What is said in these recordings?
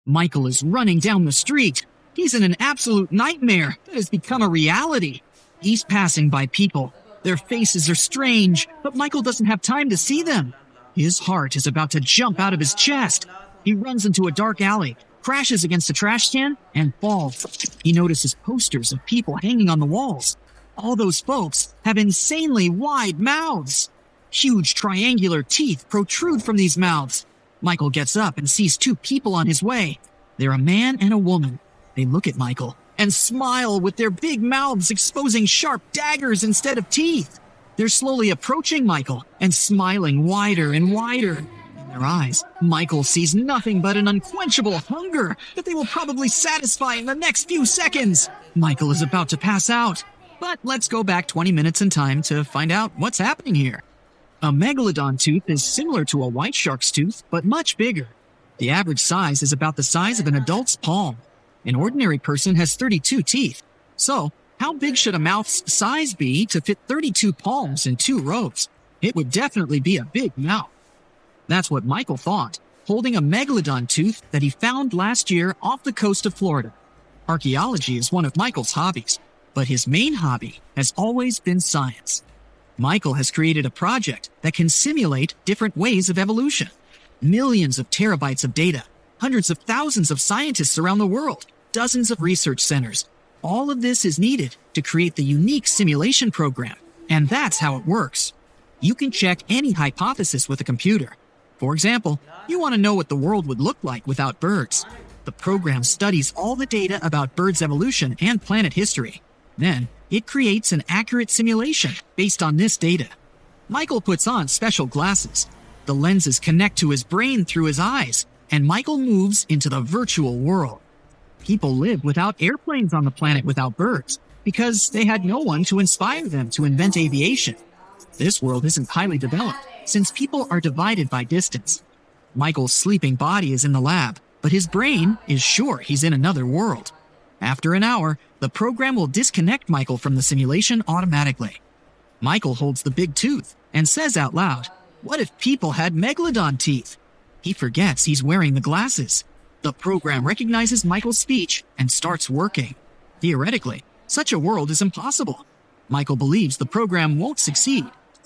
Michael is running down the street. He's in an absolute nightmare that has become a reality. He's passing by people. Their faces are strange, but Michael doesn't have time to see them. His heart is about to jump out of his chest. He runs into a dark alley, crashes against a trash can, and falls. He notices posters of people hanging on the walls. All those folks have insanely wide mouths. Huge triangular teeth protrude from these mouths. Michael gets up and sees two people on his way. They're a man and a woman. They look at Michael and smile with their big mouths exposing sharp daggers instead of teeth. They're slowly approaching Michael and smiling wider and wider. In their eyes, Michael sees nothing but an unquenchable hunger that they will probably satisfy in the next few seconds. Michael is about to pass out. But let's go back 20 minutes in time to find out what's happening here. A megalodon tooth is similar to a white shark's tooth, but much bigger. The average size is about the size of an adult's palm. An ordinary person has 32 teeth. So, how big should a mouth's size be to fit 32 palms in 2 rows? It would definitely be a big mouth. That's what Michael thought, holding a megalodon tooth that he found last year off the coast of Florida. Archaeology is one of Michael's hobbies, but his main hobby has always been science. Michael has created a project that can simulate different ways of evolution. Millions of terabytes of data, hundreds of thousands of scientists around the world, dozens of research centers. All of this is needed to create the unique simulation program, and that's how it works. You can check any hypothesis with a computer. For example, you want to know what the world would look like without birds. The program studies all the data about birds' evolution and planet history. Then, it creates an accurate simulation based on this data. Michael puts on special glasses. The lenses connect to his brain through his eyes, and Michael moves into the virtual world. People live without airplanes on the planet without birds because they had no one to inspire them to invent aviation. This world isn't highly developed since people are divided by distance. Michael's sleeping body is in the lab, but his brain is sure he's in another world. After an hour, the program will disconnect Michael from the simulation automatically. Michael holds the big tooth and says out loud, "What if people had megalodon teeth?" He forgets he's wearing the glasses. The program recognizes Michael's speech and starts working. Theoretically, such a world is impossible. Michael believes the program won't succeed,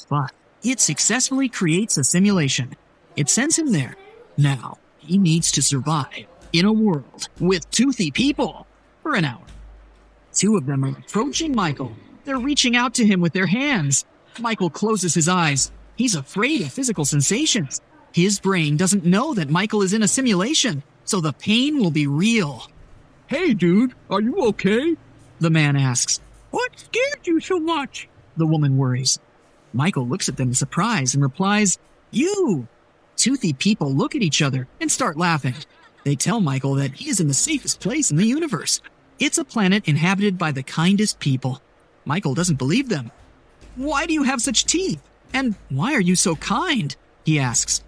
but it successfully creates a simulation. It sends him there. Now, he needs to survive in a world with toothy people for an hour. 2 of them are approaching Michael. They're reaching out to him with their hands. Michael closes his eyes. He's afraid of physical sensations. His brain doesn't know that Michael is in a simulation, so the pain will be real. "Hey, dude, are you okay?" The man asks. "What scared you so much?" The woman worries. Michael looks at them in surprise and replies, "You!" Toothy people look at each other and start laughing. They tell Michael that he is in the safest place in the universe. It's a planet inhabited by the kindest people. Michael doesn't believe them. "Why do you have such teeth? And why are you so kind?" he asks.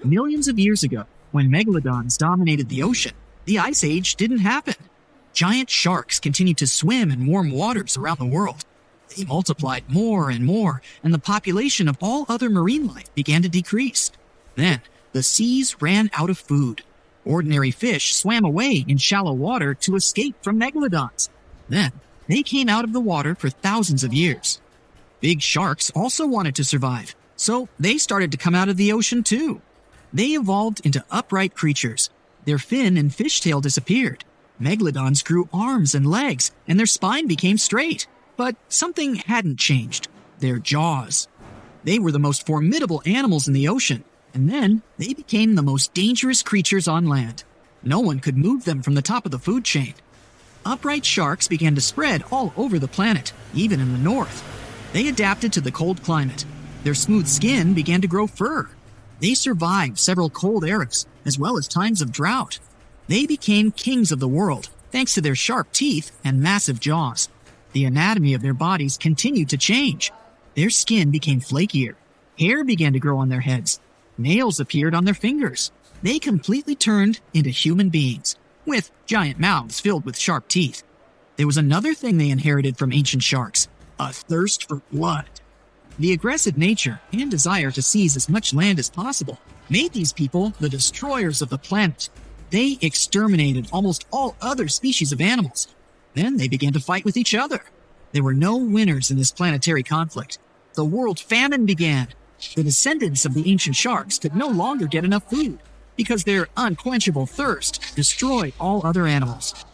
Millions of years ago, when megalodons dominated the ocean, the Ice Age didn't happen. Giant sharks continued to swim in warm waters around the world. They multiplied more and more, and the population of all other marine life began to decrease. Then, the seas ran out of food. Ordinary fish swam away in shallow water to escape from megalodons. Then, they came out of the water for thousands of years. Big sharks also wanted to survive, so they started to come out of the ocean too. They evolved into upright creatures. Their fin and fishtail disappeared. Megalodons grew arms and legs, and their spine became straight. But something hadn't changed: their jaws. They were the most formidable animals in the ocean, and then they became the most dangerous creatures on land. No one could move them from the top of the food chain. Upright sharks began to spread all over the planet, even in the north. They adapted to the cold climate. Their smooth skin began to grow fur. They survived several cold eras, as well as times of drought. They became kings of the world, thanks to their sharp teeth and massive jaws. The anatomy of their bodies continued to change. Their skin became flakier. Hair began to grow on their heads. Nails appeared on their fingers. They completely turned into human beings, with giant mouths filled with sharp teeth. There was another thing they inherited from ancient sharks: a thirst for blood. The aggressive nature and desire to seize as much land as possible made these people the destroyers of the planet. They exterminated almost all other species of animals. Then they began to fight with each other. There were no winners in this planetary conflict. The world famine began. The descendants of the ancient sharks could no longer get enough food because their unquenchable thirst destroyed all other animals.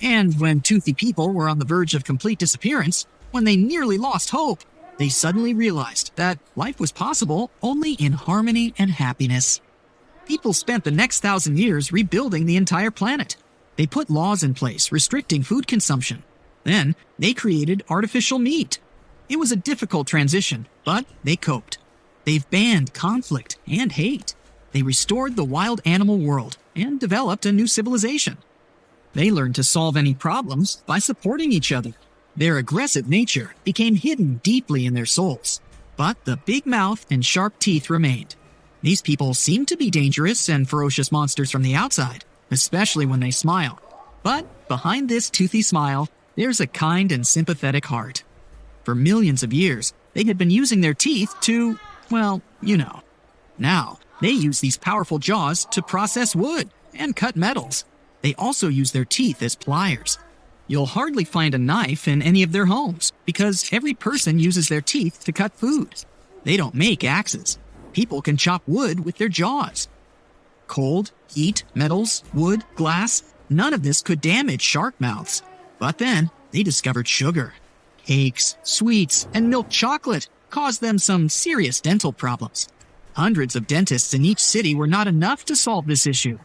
And when toothy people were on the verge of complete disappearance, when they nearly lost hope, they suddenly realized that life was possible only in harmony and happiness. People spent the next 1,000 years rebuilding the entire planet. They put laws in place restricting food consumption. Then they created artificial meat. It was a difficult transition, but they coped. They've banned conflict and hate. They restored the wild animal world and developed a new civilization. They learned to solve any problems by supporting each other. Their aggressive nature became hidden deeply in their souls, but the big mouth and sharp teeth remained. These people seem to be dangerous and ferocious monsters from the outside, especially when they smile. But behind this toothy smile, there's a kind and sympathetic heart. For millions of years, they had been using their teeth to, well, you know. Now, they use these powerful jaws to process wood and cut metals. They also use their teeth as pliers. You'll hardly find a knife in any of their homes because every person uses their teeth to cut food. They don't make axes. People can chop wood with their jaws. Cold, heat, metals, wood, glass, none of this could damage shark mouths. But then they discovered sugar. Cakes, sweets, and milk chocolate caused them some serious dental problems. Hundreds of dentists in each city were not enough to solve this issue.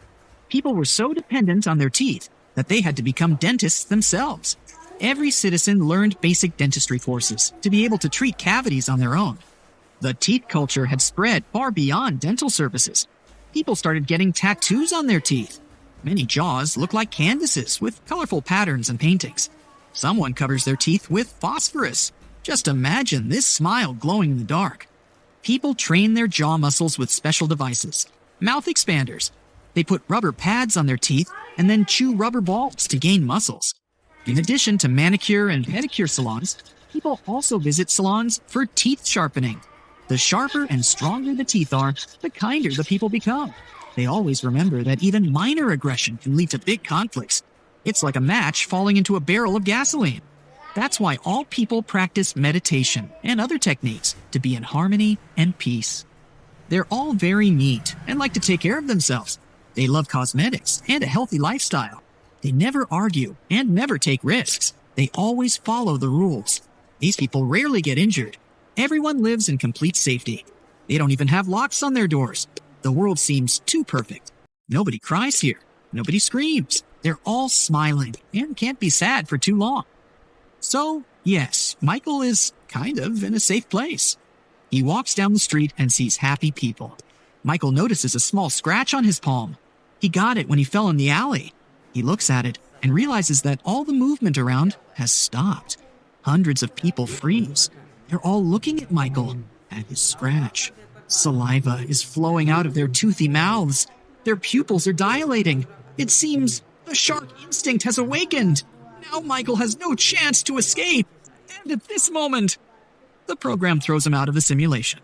People were so dependent on their teeth that they had to become dentists themselves. Every citizen learned basic dentistry courses to be able to treat cavities on their own. The teeth culture had spread far beyond dental services. People started getting tattoos on their teeth. Many jaws look like canvases with colorful patterns and paintings. Someone covers their teeth with phosphorus. Just imagine this smile glowing in the dark. People train their jaw muscles with special devices, mouth expanders. They put rubber pads on their teeth and then chew rubber balls to gain muscles. In addition to manicure and pedicure salons, people also visit salons for teeth sharpening. The sharper and stronger the teeth are, the kinder the people become. They always remember that even minor aggression can lead to big conflicts. It's like a match falling into a barrel of gasoline. That's why all people practice meditation and other techniques to be in harmony and peace. They're all very neat and like to take care of themselves. They love cosmetics and a healthy lifestyle. They never argue and never take risks. They always follow the rules. These people rarely get injured. Everyone lives in complete safety. They don't even have locks on their doors. The world seems too perfect. Nobody cries here. Nobody screams. They're all smiling and can't be sad for too long. So, yes, Michael is kind of in a safe place. He walks down the street and sees happy people. Michael notices a small scratch on his palm. He got it when he fell in the alley. He looks at it and realizes that all the movement around has stopped. Hundreds of people freeze. They're all looking at Michael, at his scratch. Saliva is flowing out of their toothy mouths. Their pupils are dilating. It seems the shark instinct has awakened. Now Michael has no chance to escape. And at this moment, the program throws him out of the simulation.